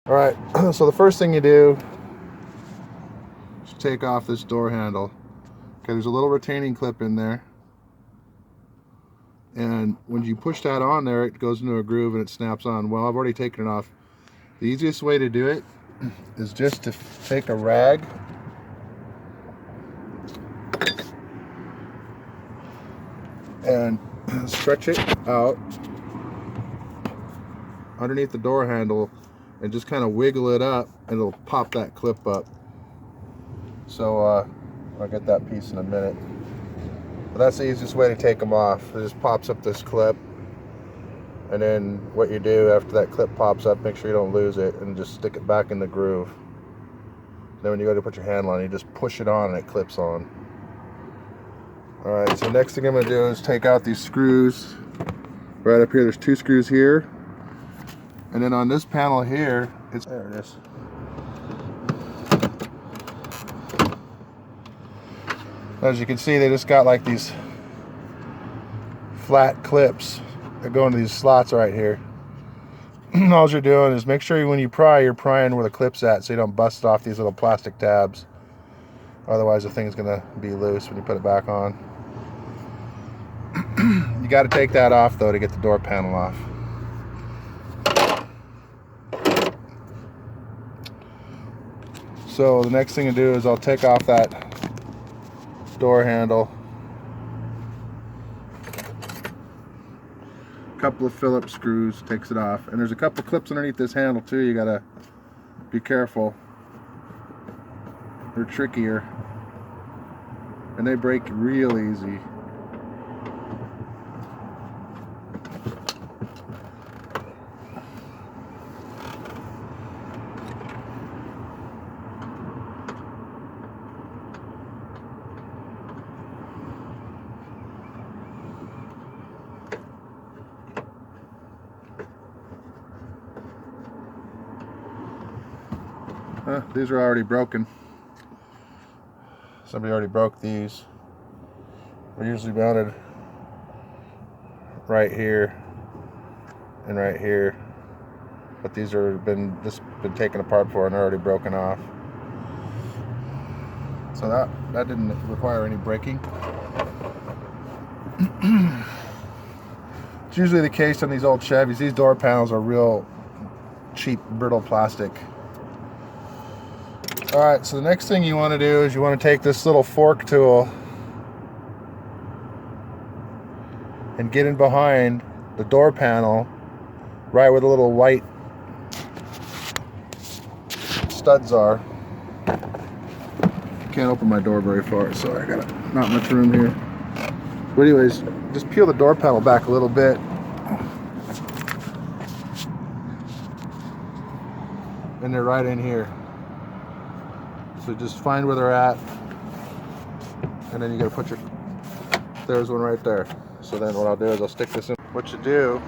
All right, so the first thing you do is take off this door handle. Okay, there's a little retaining clip in there. And when you push that on there, it goes into a groove and it snaps on. Well, I've already taken it off. The easiest way to do it is just to take a rag and stretch it out underneath the door handle and just kind of wiggle it up and it'll pop that clip up. So I'll get that piece in a minute. But that's the easiest way to take them off. It just pops up this clip, and then what you do after that clip pops up, make sure you don't lose it, and just stick it back in the groove. Then when you go to put your handle on, you just push it on and it clips on. Alright, so next thing I'm going to do is take out these screws. Right up here, there's 2 screws here. And then on this panel here, there it is. As you can see, they just got like these flat clips that go into these slots right here. All you're doing is make sure when you pry, you're prying where the clip's at so you don't bust off these little plastic tabs. Otherwise the thing's gonna be loose when you put it back on. You got to take that off though to get the door panel off. So the next thing to do is I'll take off that door handle. A couple of Phillips screws takes it off, and there's a couple clips underneath this handle too. You gotta be careful. They're trickier and they break real easy. These are already broken. Somebody already broke these. They're usually mounted right here and right here, but these are been taken apart before and they're already broken off. So that didn't require any breaking. It's usually the case on these old Chevys. These door panels are real cheap, brittle plastic. Alright, so the next thing you want to do is you want to take this little fork tool and get in behind the door panel, right where the little white studs are. Can't open my door very far, so I got not much room here. But anyways, just peel the door panel back a little bit. And they're right in here. So just find where they're at, and then you gotta put there's one right there. So then what I'll do is I'll stick this in. What you do,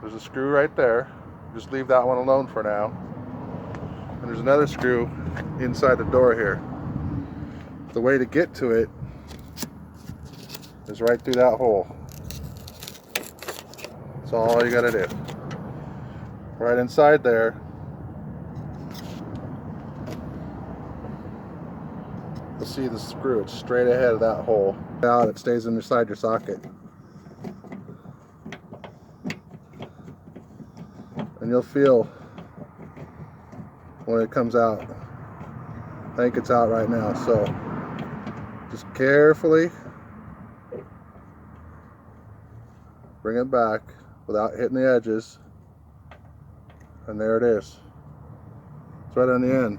there's a screw right there. Just leave that one alone for now. And there's another screw inside the door here. The way to get to it is right through that hole. That's all you gotta do. Right inside there, you'll see the screw. It's straight ahead of that hole. Out, it stays inside your socket. And you'll feel when it comes out. I think it's out right now, so just carefully bring it back without hitting the edges, and there it is. It's right on the end.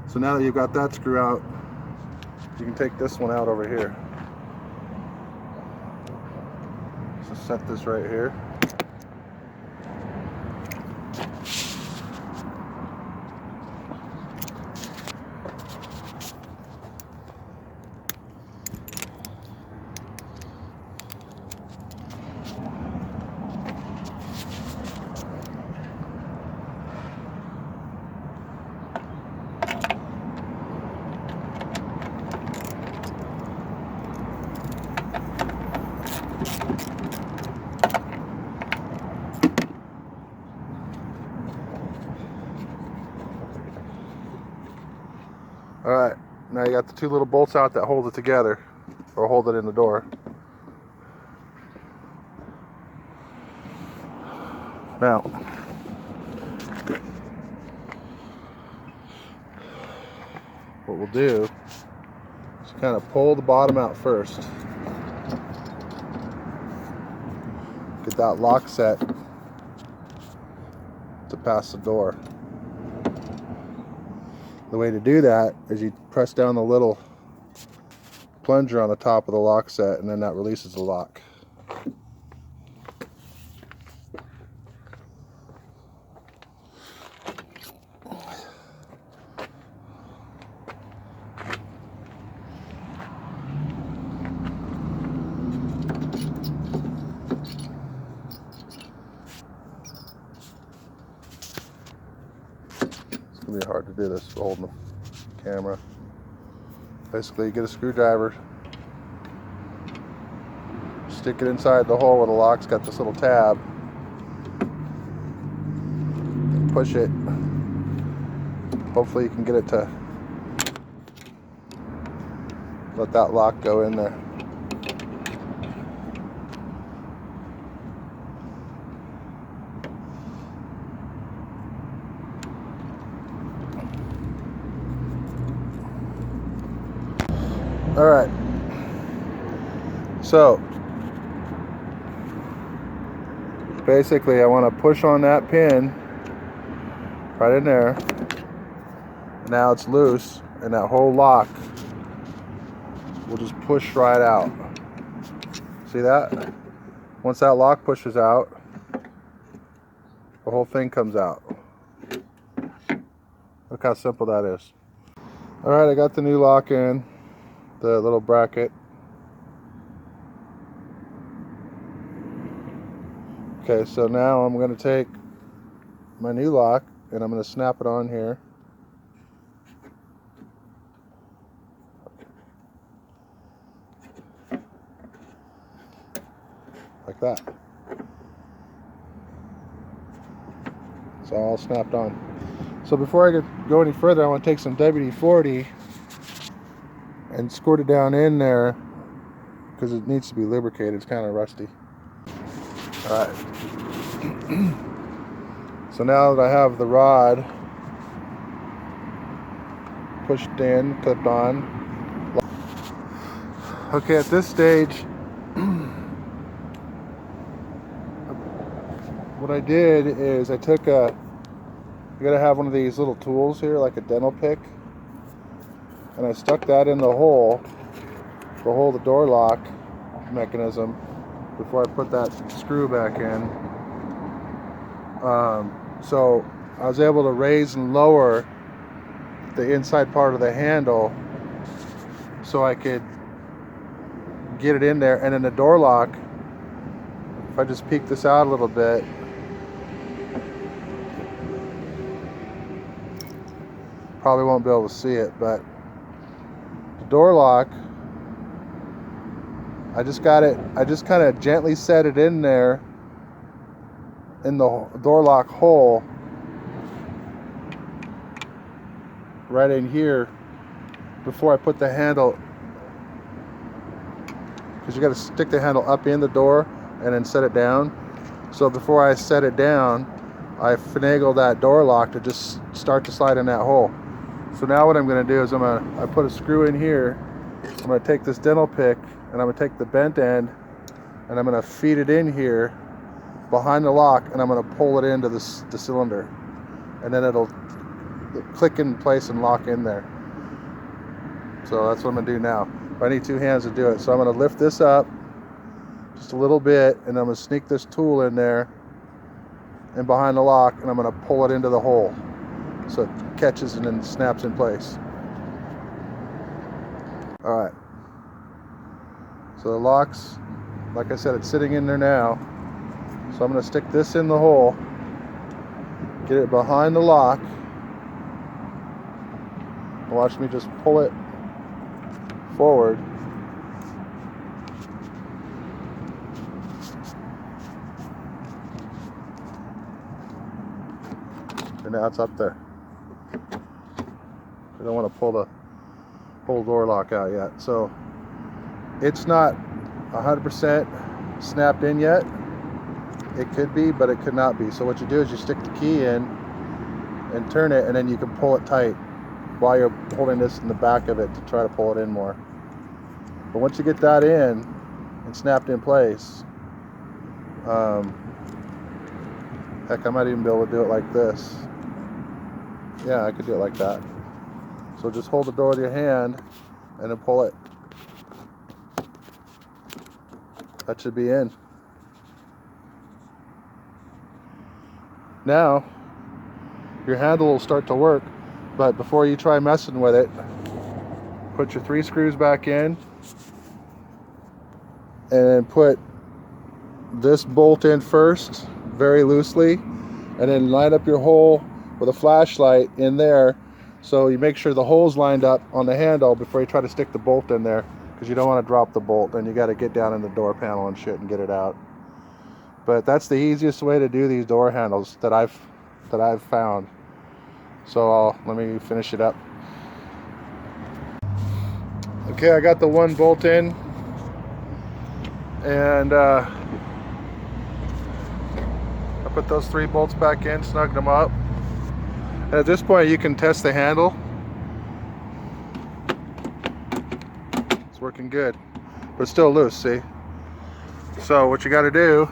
So now that you've got that screw out, you can take this one out over here. So set this right here. I got the two little bolts out that hold it together, or hold it in the door. Now, what we'll do is kind of pull the bottom out first. Get that lock set to pass the door. The way to do that is you press down the little plunger on the top of the lock set, and then that releases the lock. It's gonna be hard to do this holding the camera. Basically, you get a screwdriver, stick it inside the hole where the lock's got this little tab, push it. Hopefully you can get it to let that lock go in there. All right, so basically I want to push on that pin right in there. Now it's loose, and that whole lock will just push right out. See that? Once that lock pushes out, the whole thing comes out. Look how simple that is. All right, I got the new lock in, the little bracket. Okay, so now I'm going to take my new lock and I'm going to snap it on here. Like that. It's all snapped on. So before I go any further, I want to take some WD-40 and squirt it down in there because it needs to be lubricated. It's kind of rusty. All right. So now that I have the rod pushed in, clipped on. Okay, at this stage, what I did is I took you gotta have one of these little tools here, like a dental pick, and I stuck that in the hole to hold the door lock mechanism before I put that screw back in. So I was able to raise and lower the inside part of the handle so I could get it in there. And then the door lock, if I just peek this out a little bit, probably won't be able to see it, but the door lock, I just kind of gently set it in there in the door lock hole right in here before I put the handle, because you got to stick the handle up in the door and then set it down. So before I set it down, I finagle that door lock to just start to slide in that hole. So now what I'm going to do is I put a screw in here. I'm going to take this dental pick and I'm going to take the bent end and I'm going to feed it in here behind the lock, and I'm going to pull it into the cylinder, and then it'll click in place and lock in there. So that's what I'm going to do now. I need two hands to do it. So I'm going to lift this up just a little bit, and I'm going to sneak this tool in there and behind the lock, and I'm going to pull it into the hole so it catches and then snaps in place. All right. So the lock's, like I said, it's sitting in there now. So I'm going to stick this in the hole, get it behind the lock, and watch me just pull it forward. And now it's up there. I don't want to pull whole door lock out yet. So it's not 100% snapped in yet. It could be, but it could not be. So what you do is you stick the key in and turn it, and then you can pull it tight while you're holding this in the back of it to try to pull it in more. But once you get that in and snapped in place, heck, I might even be able to do it like this. Yeah, I could do it like that. So just hold the door with your hand and then pull it. That should be in. Now, your handle will start to work, but before you try messing with it, put your 3 screws back in and then put this bolt in first, very loosely, and then line up your hole with a flashlight in there, so you make sure the hole's lined up on the handle before you try to stick the bolt in there, because you don't want to drop the bolt. Then you got to get down in the door panel and shit and get it out. But that's the easiest way to do these door handles that I've found. So let me finish it up. Okay, I got the one bolt in, and I put those 3 bolts back in, snugged them up. And at this point you can test the handle. It's working good, but it's still loose, see? So what you got to do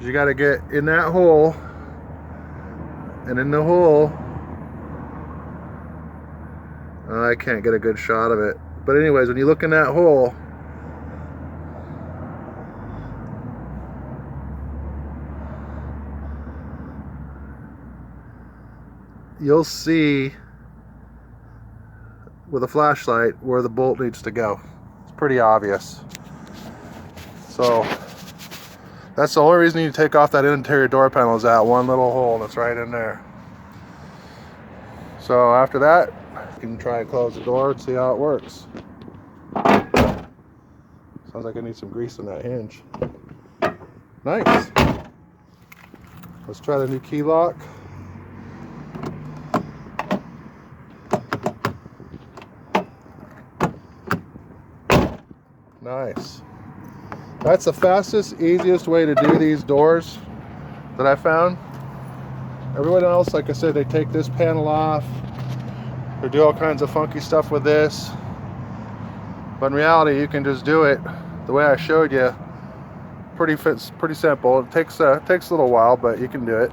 is you got to get in that hole, and in the hole, I can't get a good shot of it, but anyways, when you look in that hole, you'll see with a flashlight where the bolt needs to go. It's pretty obvious. So that's the only reason you take off that interior door panel, is that one little hole that's right in there. So after that, you can try and close the door and see how it works. Sounds like I need some grease in that hinge. Nice. Let's try the new key lock. Nice. That's the fastest, easiest way to do these doors that I found. Everyone else, like I said, they take this panel off, they do all kinds of funky stuff with this. But in reality, you can just do it the way I showed you. Pretty simple. It takes a little while, but you can do it.